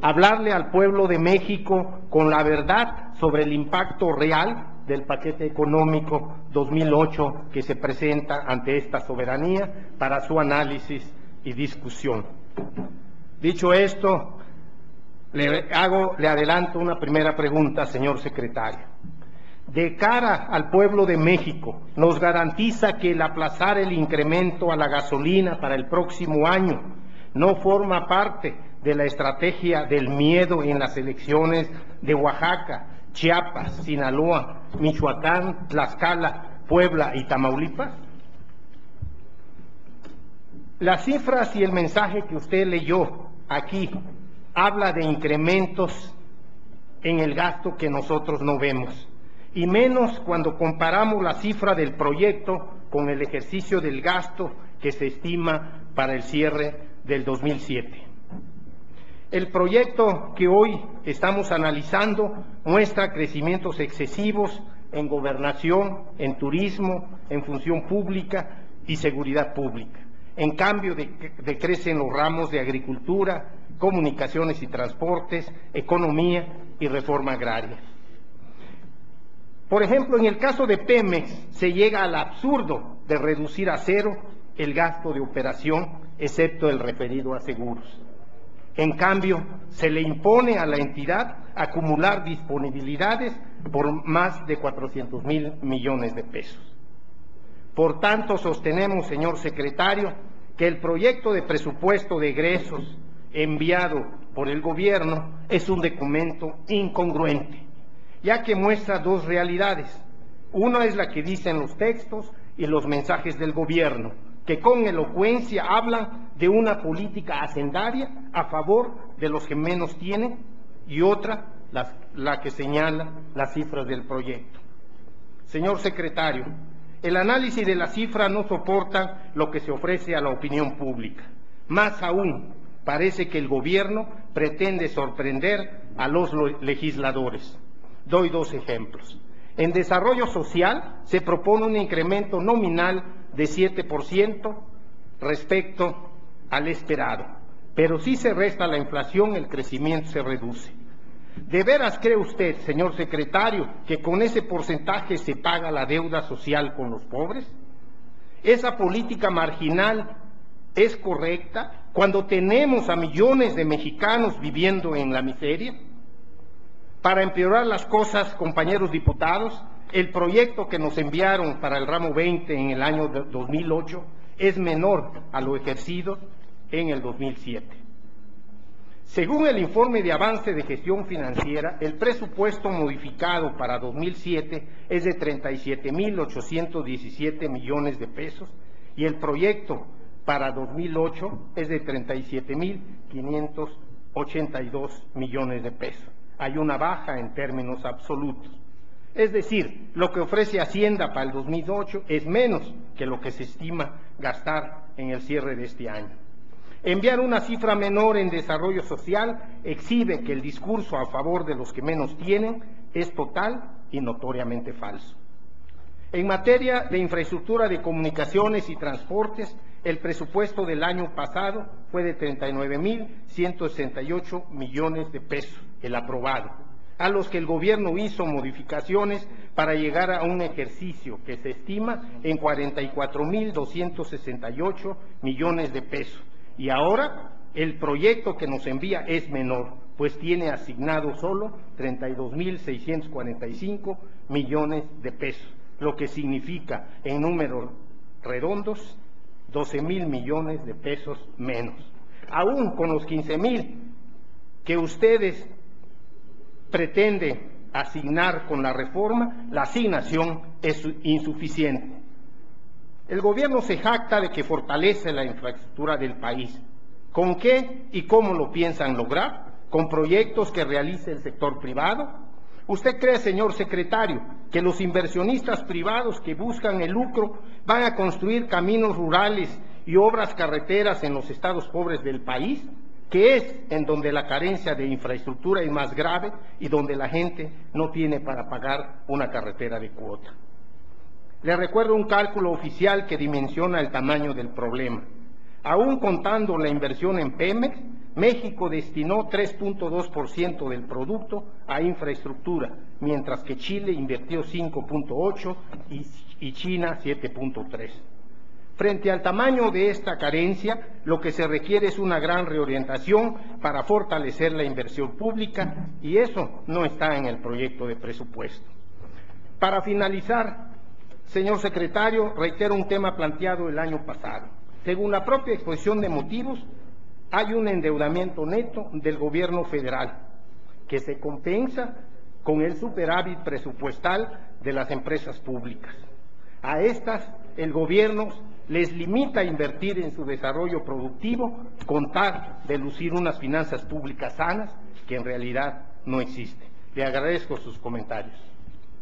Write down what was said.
hablarle al pueblo de México con la verdad sobre el impacto real del paquete económico 2008 que se presenta ante esta soberanía para su análisis y discusión. Dicho esto, le adelanto una primera pregunta, señor secretario. De cara al pueblo de México, ¿nos garantiza que el aplazar el incremento a la gasolina para el próximo año no forma parte de la estrategia del miedo en las elecciones de Oaxaca, Chiapas, Sinaloa, Michoacán, Tlaxcala, Puebla y Tamaulipas? Las cifras y el mensaje que usted leyó aquí habla de incrementos en el gasto que nosotros no vemos, y menos cuando comparamos la cifra del proyecto con el ejercicio del gasto que se estima para el cierre del 2007. El proyecto que hoy estamos analizando muestra crecimientos excesivos en gobernación, en turismo, en función pública y seguridad pública. En cambio, decrecen los ramos de agricultura, comunicaciones y transportes, economía y reforma agraria. Por ejemplo, en el caso de Pemex, se llega al absurdo de reducir a cero el gasto de operación, excepto el referido a seguros. En cambio, se le impone a la entidad acumular disponibilidades por más de 400,000 millones de pesos. Por tanto, sostenemos, señor secretario, que el proyecto de presupuesto de egresos enviado por el gobierno es un documento incongruente, ya que muestra dos realidades. Una es la que dicen los textos y los mensajes del gobierno, que con elocuencia hablan de una política hacendaria a favor de los que menos tienen, y otra, la que señala las cifras del proyecto. Señor secretario, el análisis de las cifras no soporta lo que se ofrece a la opinión pública. Más aún, parece que el gobierno pretende sorprender a los legisladores. Doy dos ejemplos. En desarrollo social se propone un incremento nominal de 7% respecto al esperado, pero si se resta la inflación, el crecimiento se reduce. ¿De veras cree usted, señor secretario, que con ese porcentaje se paga la deuda social con los pobres? ¿Esa política marginal es correcta cuando tenemos a millones de mexicanos viviendo en la miseria? Para empeorar las cosas, compañeros diputados, el proyecto que nos enviaron para el ramo 20 en el año 2008 es menor a lo ejercido en el 2007. Según el informe de avance de gestión financiera, el presupuesto modificado para 2007 es de 37,817 millones de pesos y el proyecto para 2008 es de 37,582 millones de pesos. Hay una baja en términos absolutos. Es decir, lo que ofrece Hacienda para el 2008 es menos que lo que se estima gastar en el cierre de este año. Enviar una cifra menor en desarrollo social exhibe que el discurso a favor de los que menos tienen es total y notoriamente falso. En materia de infraestructura de comunicaciones y transportes, el presupuesto del año pasado fue de 39,168 millones de pesos, el aprobado, a los que el gobierno hizo modificaciones para llegar a un ejercicio que se estima en 44,268 millones de pesos. Y ahora el proyecto que nos envía es menor, pues tiene asignado solo 32,645 millones de pesos, lo que significa en números redondos 12,000 millones de pesos menos. Aún con los 15,000 que ustedes pretenden asignar con la reforma, la asignación es insuficiente. El gobierno se jacta de que fortalece la infraestructura del país. ¿Con qué y cómo lo piensan lograr? ¿Con proyectos que realice el sector privado? ¿Usted cree, señor secretario, que los inversionistas privados que buscan el lucro van a construir caminos rurales y obras carreteras en los estados pobres del país, que es en donde la carencia de infraestructura es más grave y donde la gente no tiene para pagar una carretera de cuota? Le recuerdo un cálculo oficial que dimensiona el tamaño del problema. Aún contando la inversión en Pemex, México destinó 3.2% del producto a infraestructura, mientras que Chile invirtió 5.8% y China 7.3%. Frente al tamaño de esta carencia, lo que se requiere es una gran reorientación para fortalecer la inversión pública, y eso no está en el proyecto de presupuesto. Para finalizar, señor secretario, reitero un tema planteado el año pasado. Según la propia exposición de motivos, hay un endeudamiento neto del gobierno federal que se compensa con el superávit presupuestal de las empresas públicas. A estas, el gobierno les limita a invertir en su desarrollo productivo con tal de lucir unas finanzas públicas sanas que en realidad no existen. Le agradezco sus comentarios.